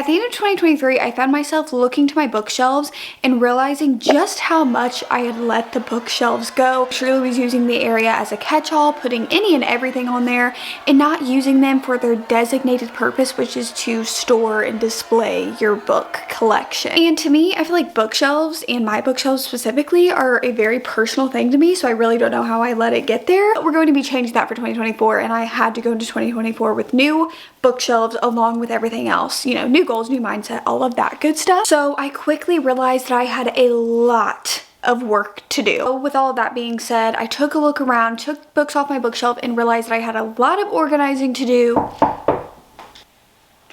At the end of 2023, I found myself looking to my bookshelves and realizing just how much I had let the bookshelves go. I truly was using the area as a catch-all, putting any and everything on there and not using them for their designated purpose, which is to store and display your book collection. And to me, I feel like bookshelves, and my bookshelves specifically, are a very personal thing to me, so I really don't know how I let it get there. But we're going to be changing that for 2024, and I had to go into 2024 with new bookshelves along with everything else, you know, new goals, new mindset, all of that good stuff. So I quickly realized that I had a lot of work to do. So with all of that being said, I took a look around, took books off my bookshelf, and realized that I had a lot of organizing to do.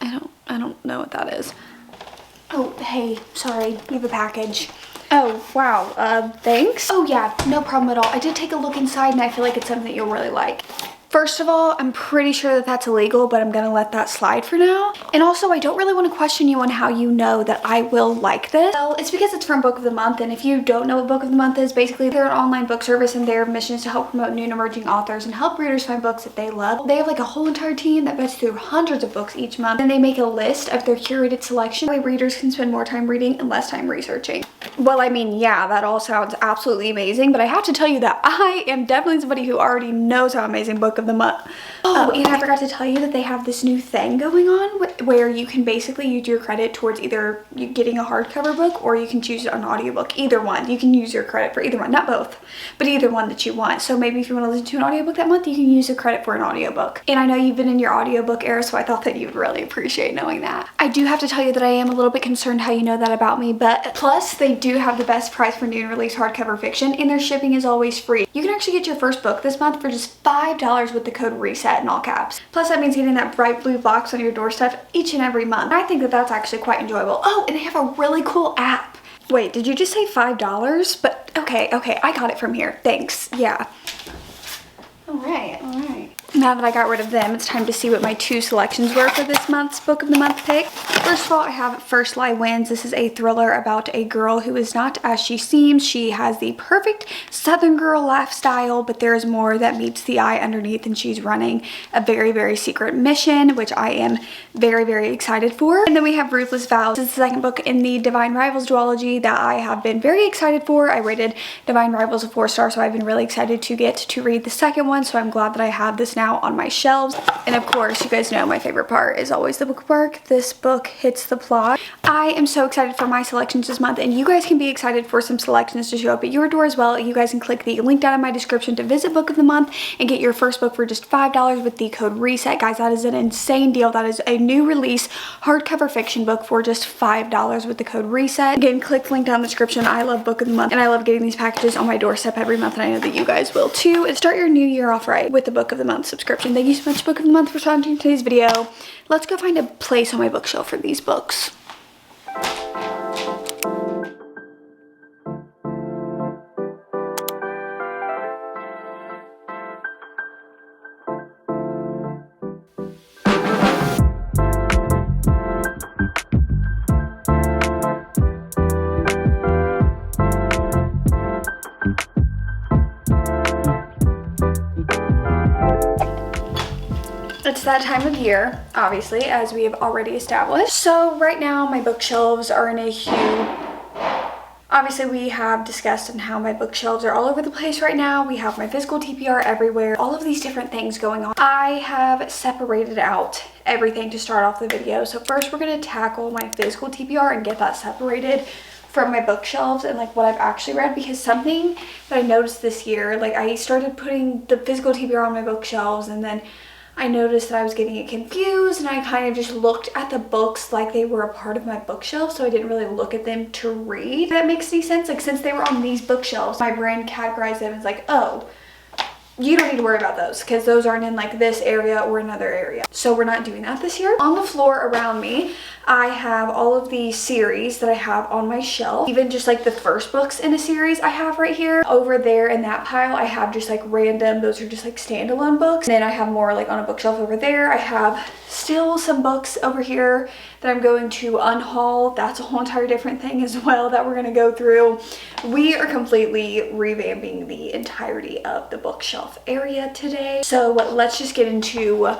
I don't know what that is. Oh, hey, sorry, you have a package. Oh, wow, thanks. Oh yeah, no problem at all. I did take a look inside and I feel like it's something that you'll really like. First of all, I'm pretty sure that that's illegal, but I'm gonna let that slide for now. And also, I don't really want to question you on how you know that I will like this. Well, it's because it's from Book of the Month, and if you don't know what Book of the Month is, basically they're an online book service and their mission is to help promote new and emerging authors and help readers find books that they love. They have like a whole entire team that vets through hundreds of books each month, and they make a list of their curated selection where readers can spend more time reading and less time researching. Well, I mean, yeah, that all sounds absolutely amazing, but I have to tell you that I am definitely somebody who already knows how amazing Book of the Month. Oh, and I forgot to tell you that they have this new thing going on where you can basically use your credit towards either you getting a hardcover book or you can choose an audiobook. Either one. You can use your credit for either one. Not both, but either one that you want. So maybe if you want to listen to an audiobook that month, you can use your credit for an audiobook. And I know you've been in your audiobook era, so I thought that you would really appreciate knowing that. I do have to tell you that I am a little bit concerned how you know that about me, but plus they do have the best price for new and released hardcover fiction, and their shipping is always free. You can actually get your first book this month for just $5 with the code RESET in all caps. Plus that means getting that bright blue box on your doorstep each and every month. I think that that's actually quite enjoyable. Oh, and they have a really cool app. Wait, did you just say $5? But okay, I got it from here. Thanks. Yeah. All right. Now that I got rid of them, it's time to see what my two selections were for this month's Book of the Month pick. First of all, I have First Lie Wins. This is a thriller about a girl who is not as she seems. She has the perfect Southern girl lifestyle, but there is more that meets the eye underneath, and she's running a very, very secret mission, which I am very, very excited for. And then we have Ruthless Vows. This is the second book in the Divine Rivals duology that I have been very excited for. I rated Divine Rivals a 4-star, so I've been really excited to get to read the second one, so I'm glad that I have this now on my shelves. And of course, you guys know my favorite part is always the bookmark. This book hits the plot. I am so excited for my selections this month, and you guys can be excited for some selections to show up at your door as well. You guys can click the link down in my description to visit Book of the Month and get your first book for just $5 with the code RESET. Guys, that is an insane deal. That is a new release hardcover fiction book for just $5 with the code RESET. Again, click the link down in the description. I love Book of the Month, and I love getting these packages on my doorstep every month, and I know that you guys will too. And start your new year off right with the Book of the Month subscription. Thank you so much, Book of the Month, for sponsoring today's video. Let's go find a place on my bookshelf for these books. It's that time of year, obviously, as we have already established. So right now my bookshelves are in a hue. Obviously, we have discussed on how my bookshelves are all over the place right now. We have my physical TBR everywhere, all of these different things going on. I have separated out everything to start off the video. So first we're going to tackle my physical TBR and get that separated from my bookshelves and like what I've actually read, because something that I noticed this year, like I started putting the physical TBR on my bookshelves, and then I noticed that I was getting it confused, and I kind of just looked at the books like they were a part of my bookshelf, so I didn't really look at them to read. If that makes any sense. Like, since they were on these bookshelves, my brain categorized them as like, oh, you don't need to worry about those because those aren't in like this area or another area. So we're not doing that this year. On the floor around me, I have all of the series that I have on my shelf. Even just like the first books in a series I have right here. Over there in that pile, I have just like random, those are just like standalone books. And then I have more like on a bookshelf over there. I have still some books over here that I'm going to unhaul. That's a whole entire different thing as well that we're gonna go through. We are completely revamping the entirety of the bookshelf area today. So let's just get into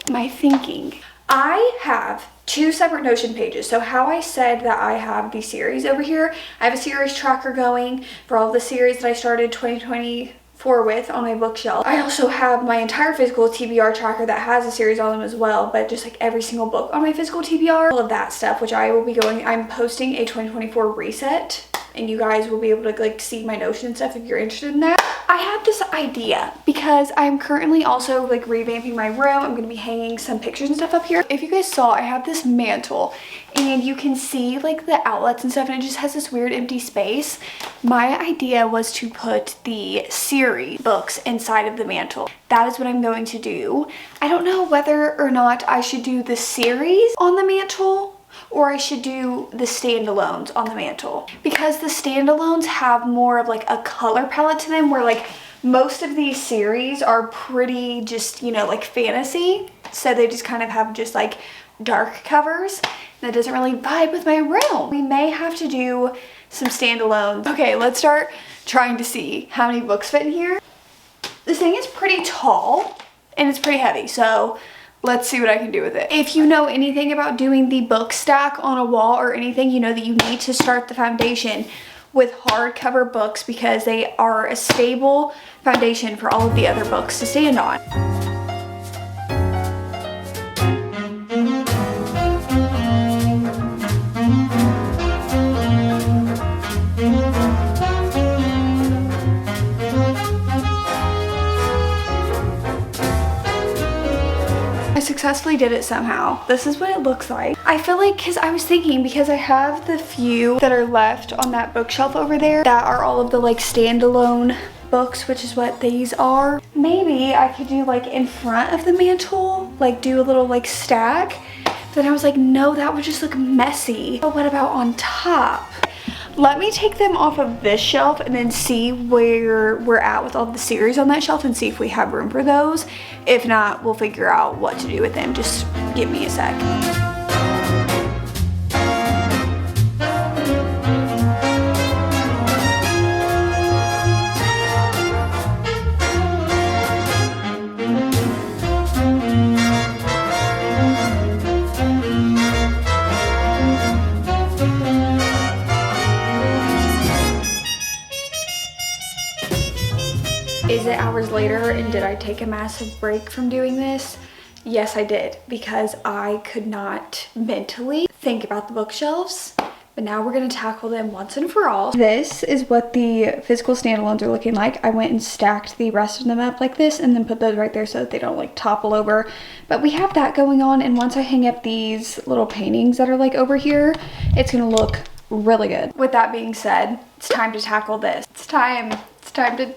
my thinking. I have two separate Notion pages. So how I said that I have the series over here, I have a series tracker going for all the series that I started 2024 with on my bookshelf. I also have my entire physical TBR tracker that has a series on them as well, but just like every single book on my physical TBR, all of that stuff, which I will be going, I'm posting a 2024 reset, and you guys will be able to like see my Notion and stuff if you're interested in that. I had this idea because I'm currently also like revamping my room. I'm going to be hanging some pictures and stuff up here. If you guys saw, I have this mantle and you can see like the outlets and stuff, and it just has this weird empty space. My idea was to put the series books inside of the mantle. That is what I'm going to do. I don't know whether or not I should do the series on the mantle or I should do the standalones on the mantle, because the standalones have more of like a color palette to them, where like most of these series are pretty just, you know, like fantasy, so they just kind of have just like dark covers. That doesn't really vibe with my room. We may have to do some standalones. Okay, let's start trying to see how many books fit in here. This thing is pretty tall and it's pretty heavy, so let's see what I can do with it. If you know anything about doing the book stack on a wall or anything, you know that you need to start the foundation with hardcover books because they are a stable foundation for all of the other books to stand on. I successfully did it somehow. This is what it looks like. I feel like, because I was thinking, because I have the few that are left on that bookshelf over there that are all of the like standalone books, which is what these are. Maybe I could do like in front of the mantle, like do a little like stack. Then I was like, no, that would just look messy. But what about on top? Let me take them off of this shelf and then see where we're at with all the series on that shelf and see if we have room for those. If not, we'll figure out what to do with them. Just give me a sec. Is it hours later and did I take a massive break from doing this? Yes, I did, because I could not mentally think about the bookshelves. But now we're gonna tackle them once and for all. This is what the physical standalones are looking like. I went and stacked the rest of them up like this and then put those right there so that they don't like topple over. But we have that going on, and once I hang up these little paintings that are like over here, it's gonna look really good. With that being said, it's time to tackle this. It's time to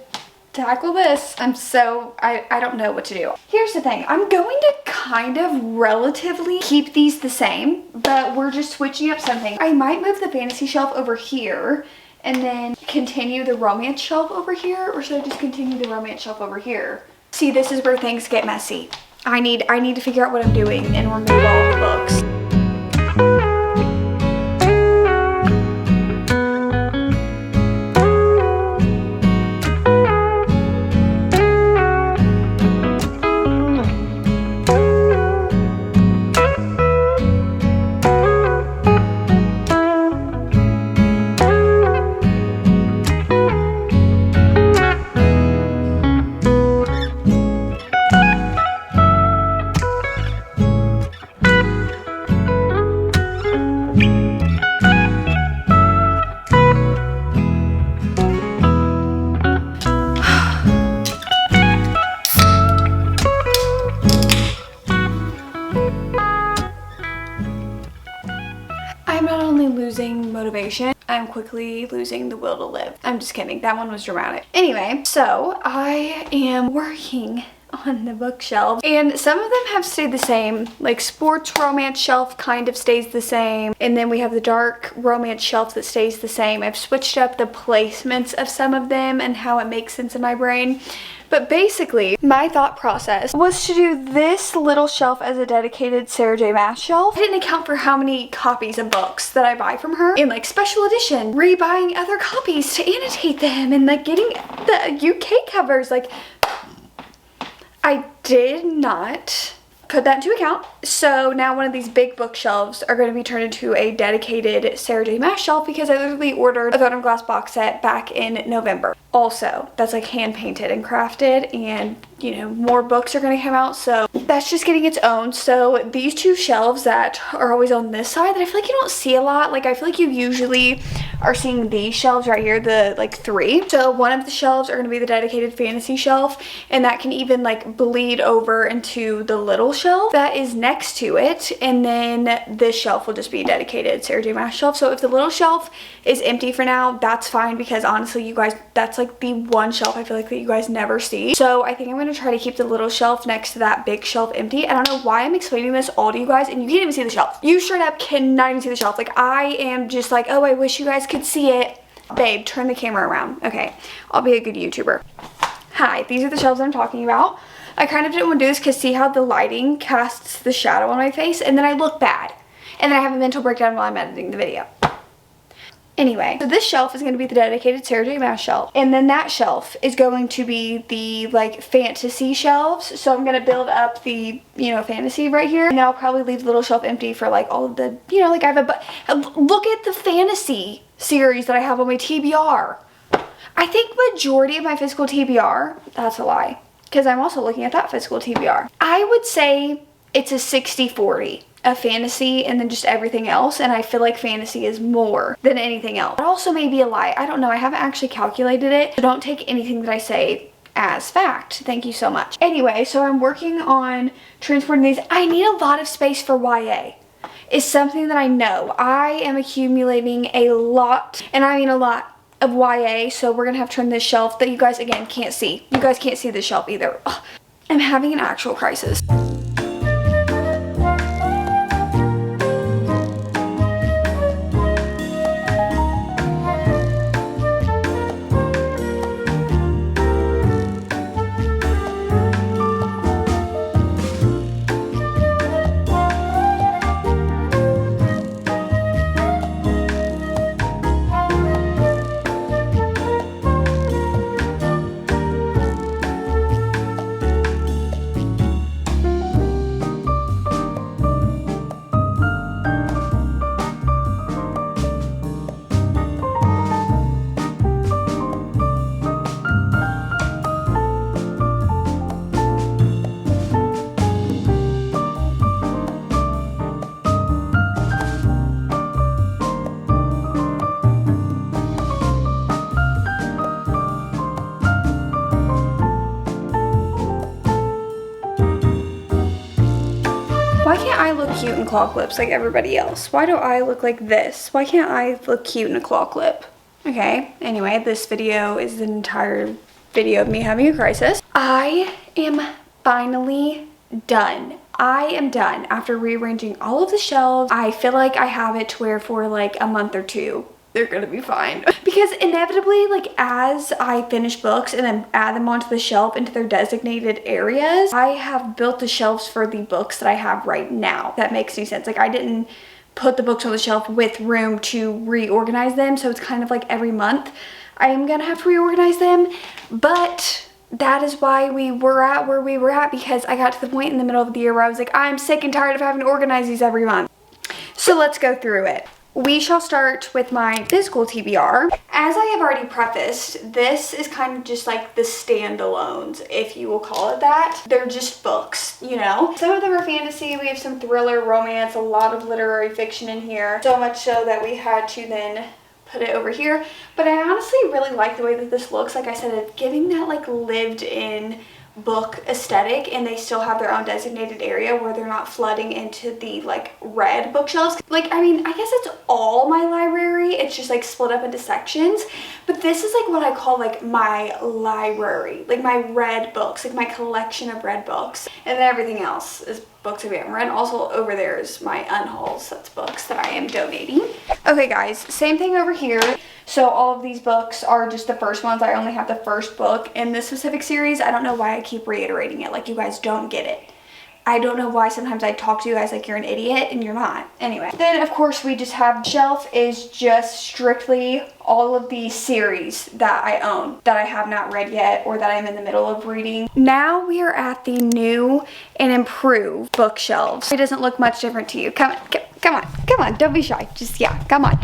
tackle this. I don't know what to do. Here's the thing, I'm going to kind of relatively keep these the same, but we're just switching up something. I might move the fantasy shelf over here and then continue the romance shelf over here, or should I just continue the romance shelf over here? See, this is where things get messy. I need to figure out what I'm doing and remove all the books. I'm not only losing motivation, I'm quickly losing the will to live. I'm just kidding, that one was dramatic. Anyway, so I am working on the bookshelves, and some of them have stayed the same. Like sports romance shelf kind of stays the same, and then we have the dark romance shelf that stays the same. I've switched up the placements of some of them and how it makes sense in my brain. But basically, my thought process was to do this little shelf as a dedicated Sarah J. Maas shelf. I didn't account for how many copies of books that I buy from her in like special edition, rebuying other copies to annotate them, and like getting the UK covers. Like, I did not put that into account. So now one of these big bookshelves are going to be turned into a dedicated Sarah J. Maas shelf because I literally ordered a Throne of Glass box set back in November. Also, that's like hand painted and crafted, and you know, more books are going to come out, so that's just getting its own. So these two shelves that are always on this side that I feel like you don't see a lot, like I feel like you usually are seeing these shelves right here, the like 3. So one of the shelves are going to be the dedicated fantasy shelf, and that can even like bleed over into the little shelf that is next to it, and then this shelf will just be a dedicated Sarah J. Maas shelf. So if the little shelf is empty for now, that's fine, because honestly, you guys, that's like the one shelf I feel like that you guys never see. So I think I'm going to try to keep the little shelf next to that big shelf empty. I don't know why I'm explaining this all to you guys and you can't even see the shelf. You straight up cannot even see the shelf. Like, I am just like, oh, I wish you guys could see it. Babe, turn the camera around. Okay, I'll be a good YouTuber. Hi, these are the shelves I'm talking about. I kind of didn't want to do this because see how the lighting casts the shadow on my face, and then I look bad. And then I have a mental breakdown while I'm editing the video. Anyway, so this shelf is going to be the dedicated Sarah J. Maas shelf, and then that shelf is going to be the like fantasy shelves. So I'm going to build up the, you know, fantasy right here, and then I'll probably leave the little shelf empty for like all of the, you know, like I have look at the fantasy series that I have on my TBR. I think majority of my physical TBR, that's a lie, because I'm also looking at that physical TBR. I would say it's a 60-40. A fantasy and then just everything else, and I feel like fantasy is more than anything else. It also may be a lie. I don't know. I haven't actually calculated it, so don't take anything that I say as fact. Thank you so much. Anyway, so I'm working on transporting these. I need a lot of space for YA. It's something that I know. I am accumulating a lot, and I mean a lot, of YA, so we're gonna have to turn this shelf that you guys again can't see. You guys can't see this shelf either. Ugh, I'm having an actual crisis. Why can't I look cute in claw clips like everybody else? Why do I look like this? Why can't I look cute in a claw clip? Okay, anyway, this video is an entire video of me having a crisis. I am finally done. I am done after rearranging all of the shelves. I feel like I have it to where for like a month or two, they're gonna be fine. Because inevitably, like as I finish books and then add them onto the shelf into their designated areas, I have built the shelves for the books that I have right now. That makes any sense. Like I didn't put the books on the shelf with room to reorganize them. So it's kind of like every month I am gonna have to reorganize them. But that is why we were at where we were at, because I got to the point in the middle of the year where I was like, I'm sick and tired of having to organize these every month. So let's go through it. We shall start with my physical TBR. As I have already prefaced, this is kind of just like the standalones, if you will call it that. They're just books, you know? Some of them are fantasy, we have some thriller, romance, a lot of literary fiction in here. So much so that we had to then put it over here. But I honestly really like the way that this looks. Like I said, it's giving that like lived in book aesthetic, and they still have their own designated area where they're not flooding into the like red bookshelves. Like, I mean, I guess it's all my library, it's just like split up into sections, but this is like what I call like my library, like my red books, like my collection of red books, and then everything else is books I haven't read. Also over there is my unhauls, that's books that I am donating. Okay guys, same thing over here. So all of these books are just the first ones. I only have the first book in this specific series. I don't know why I keep reiterating it, like you guys don't get it. I don't know why sometimes I talk to you guys like you're an idiot and you're not. Anyway, then of course we just have shelf is just strictly all of the series that I own that I have not read yet or that I'm in the middle of reading. Now we are at the new and improved bookshelves. It doesn't look much different to you. Come on, don't be shy. Just, yeah, come on.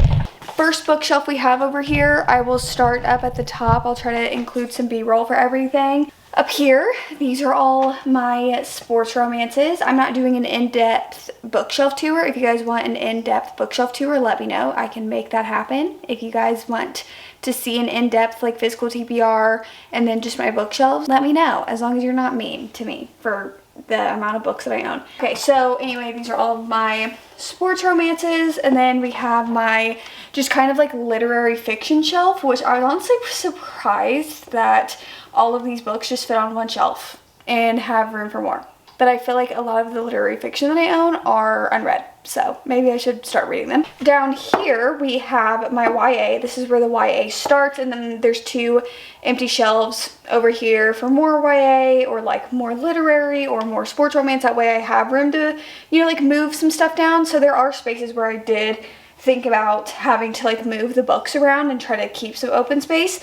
First bookshelf we have over here, I will start up at the top. I'll try to include some B-roll for everything. Up here, these are all my sports romances. I'm not doing an in-depth bookshelf tour. If you guys want an in-depth bookshelf tour, let me know. I can make that happen. If you guys want to see an in-depth like physical TBR and then just my bookshelves, let me know. As long as you're not mean to me for the amount of books that I own. Okay, so anyway, these are all of my sports romances, and then we have my just kind of like literary fiction shelf, which I was honestly surprised that all of these books just fit on one shelf and have room for more. But I feel like a lot of the literary fiction that I own are unread, so maybe I should start reading them. Down here we have my YA. This is where the YA starts, and then there's 2 empty shelves over here for more YA or like more literary or more sports romance. That way I have room to, you know, like move some stuff down. So there are spaces where I did think about having to like move the books around and try to keep some open space.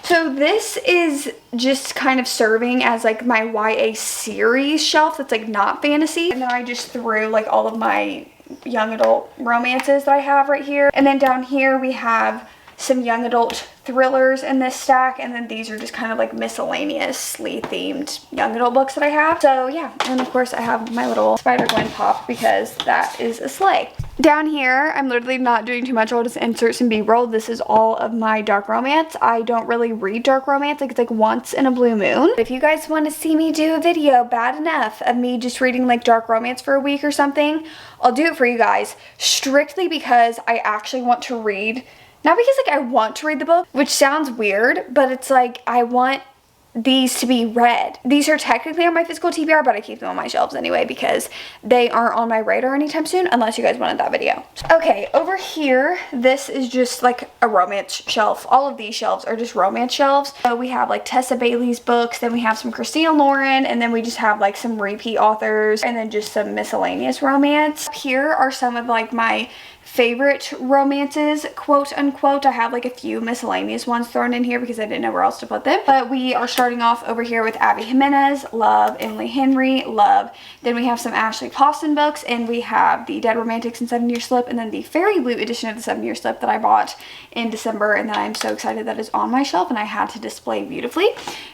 So this is just kind of serving as like my YA series shelf that's like not fantasy. And then I just threw like all of my young adult romances that I have right here. And then down here we have some young adult thrillers in this stack, and then these are just kind of like miscellaneously themed young adult books that I have. So yeah, and of course I have my little Spider-Gwen pop because that is a sleigh. Down here, I'm literally not doing too much. I'll just insert some B-roll. This is all of my dark romance. I don't really read dark romance. Like, it's like once in a blue moon. If you guys want to see me do a video bad enough of me just reading like dark romance for a week or something, I'll do it for you guys. Strictly because I actually want to read. Not because like I want to read the book, which sounds weird, but it's like I want these to be read. These are technically on my physical TBR, but I keep them on my shelves anyway because they aren't on my radar anytime soon unless you guys wanted that video. Okay, over here, this is just like a romance shelf. All of these shelves are just romance shelves. So we have like Tessa Bailey's books, then we have some Christina Lauren, and then we just have like some repeat authors, and then just some miscellaneous romance. Here are some of like my favorite romances, quote unquote. I have like a few miscellaneous ones thrown in here because I didn't know where else to put them. But we are starting off over here with Abby Jimenez, love. Emily Henry, love. Then we have some Ashley Poston books, and we have the Dead Romantics and 7 Year Slip, and then the Fairy Loot edition of the 7 Year Slip that I bought in December, and that I'm so excited that is on my shelf and I had to display beautifully.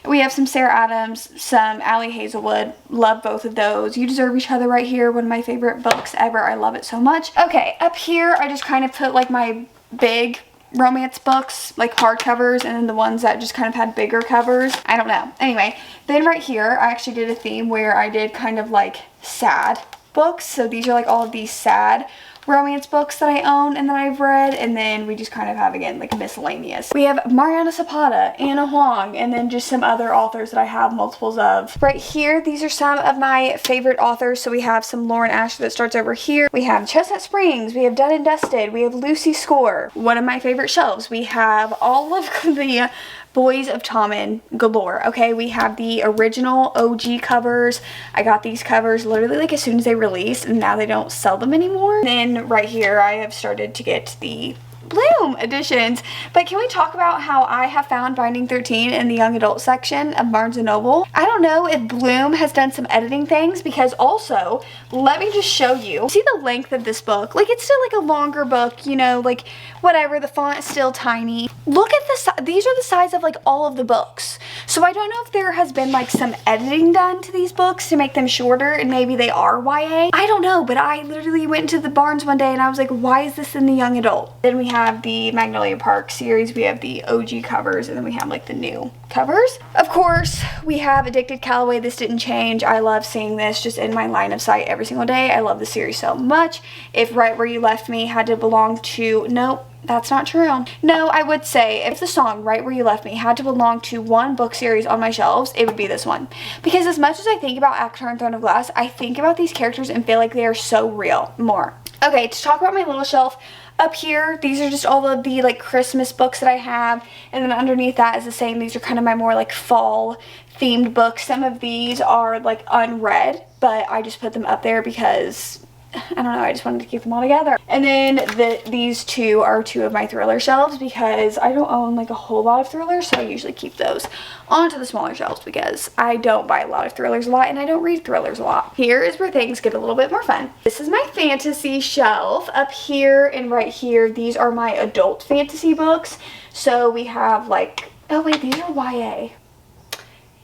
We have some Sarah Adams, some Allie Hazelwood, love both of those. You Deserve Each Other right here, one of my favorite books ever. I love it so much. Okay, up here I just kind of put like my big romance books, like hardcovers, and then the ones that just kind of had bigger covers. I don't know. Anyway, then right here I actually did a theme where I did kind of like sad books. So these are like all of these sad romance books that I own and that I've read, and then we just kind of have, again, like miscellaneous. We have Mariana Zapata, Anna Huang, and then just some other authors that I have multiples of. Right here, these are some of my favorite authors. So we have some Lauren Asher that starts over here. We have Chestnut Springs, we have Done and Dusted, we have Lucy Score. One of my favorite shelves. We have all of the Boys of Tommen galore. Okay, we have the original OG covers. I got these covers literally like as soon as they released, and now they don't sell them anymore. Then right here I have started to get the Bloom editions. But can we talk about how I have found Binding 13 in the young adult section of Barnes & Noble? I don't know if Bloom has done some editing things, because also, let me just show you. See the length of this book? Like, it's still like a longer book, you know, like whatever, the font is still tiny. Look at the size. These are the size of like all of the books. So I don't know if there has been like some editing done to these books to make them shorter, and maybe they are YA. I don't know, but I literally went to the Barnes one day and I was like, why is this in the young adult? Then we have the Magnolia Park series, we have the OG covers, and then we have like the new covers. Of course, we have Addicted Calloway. This didn't change. I love seeing this just in my line of sight every single day. I love the series so much. If Right Where You Left Me had to belong to, nope, that's not true. No, I would say if the song Right Where You Left Me had to belong to one book series on my shelves, it would be this one. Because as much as I think about Avatar and Throne of Glass, I think about these characters and feel like they are so real more. Okay, to talk about my little shelf, up here, these are just all of the like Christmas books that I have, and then underneath that is the same. These are kind of my more like fall themed books. Some of these are like unread, but but I just put them up there because I don't know, I just wanted to keep them all together. And then these two are two of my thriller shelves because I don't own like a whole lot of thrillers, so I usually keep those onto the smaller shelves because I don't buy a lot of thrillers a lot and I don't read thrillers a lot. Here is where things get a little bit more fun. This is my fantasy shelf. Up here and right here, these are my adult fantasy books. So we have like, oh wait, these are YA.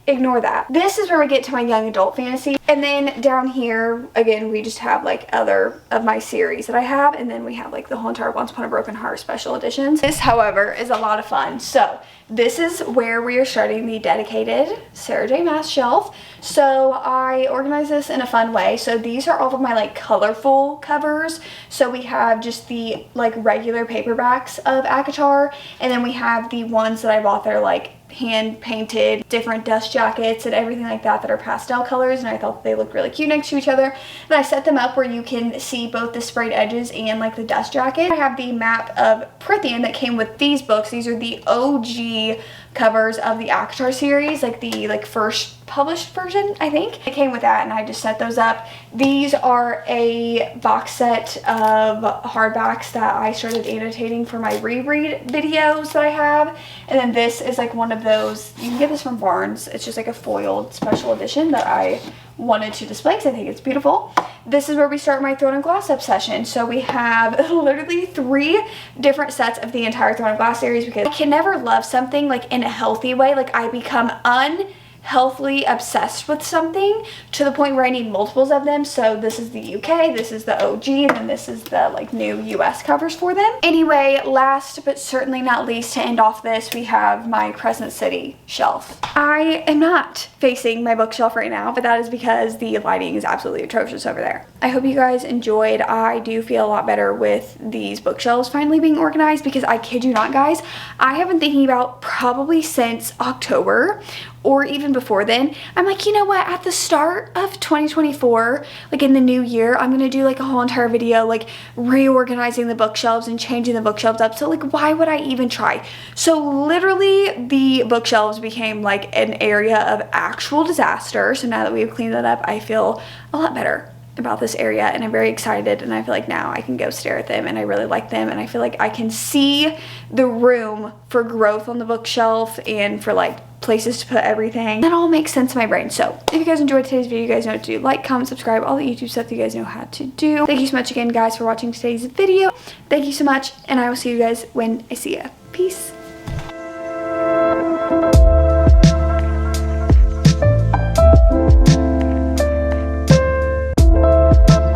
Ignore that. This is where we get to my young adult fantasy. And then down here, again, we just have like other of my series that I have. And then we have like the whole entire Once Upon a Broken Heart special editions. This, however, is a lot of fun. So this is where we are starting the dedicated Sarah J. Maas shelf. So I organize this in a fun way. So these are all of my like colorful covers. So we have just the like regular paperbacks of ACOTAR. And then we have the ones that I bought that are like hand painted different dust jackets and everything like that are pastel colors, and I thought they looked really cute next to each other, and I set them up where you can see both the sprayed edges and like the dust jacket. I have the map of Prithian that came with these books. These are the OG covers of the ACOTAR series, like the first published version, I think. It came with that and I just set those up. These are a box set of hardbacks that I started annotating for my reread videos that I have. And then this is like one of those, you can get this from Barnes. It's just like a foiled special edition that I wanted to display because I think it's beautiful. This is where we start my Throne of Glass obsession. So we have literally 3 different sets of the entire Throne of Glass series because I can never love something like in a healthy way. Like I become unhealthily obsessed with something to the point where I need multiples of them. So this is the UK, this is the OG, and then this is the like new US covers for them. Anyway, last but certainly not least, to end off this, we have my Crescent City shelf. I am not facing my bookshelf right now, but that is because the lighting is absolutely atrocious over there. I hope you guys enjoyed. I do feel a lot better with these bookshelves finally being organized because I kid you not, guys, I have been thinking about probably since October or even before then. I'm like, you know what, at the start of 2024, like in the new year, I'm gonna do like a whole entire video like reorganizing the bookshelves and changing the bookshelves up. So like, why would I even try? So literally the bookshelves became like an area of actual disaster. So now that we've cleaned that up, I feel a lot better about this area and I'm very excited, and I feel like now I can go stare at them and I really like them, and I feel like I can see the room for growth on the bookshelf and for like places to put everything. That all makes sense in my brain. So if you guys enjoyed today's video, you guys know what to do. Like, comment, subscribe, all the YouTube stuff you guys know how to do. Thank you so much again, guys, for watching today's video. Thank you so much, and I will see you guys when I see you. Peace.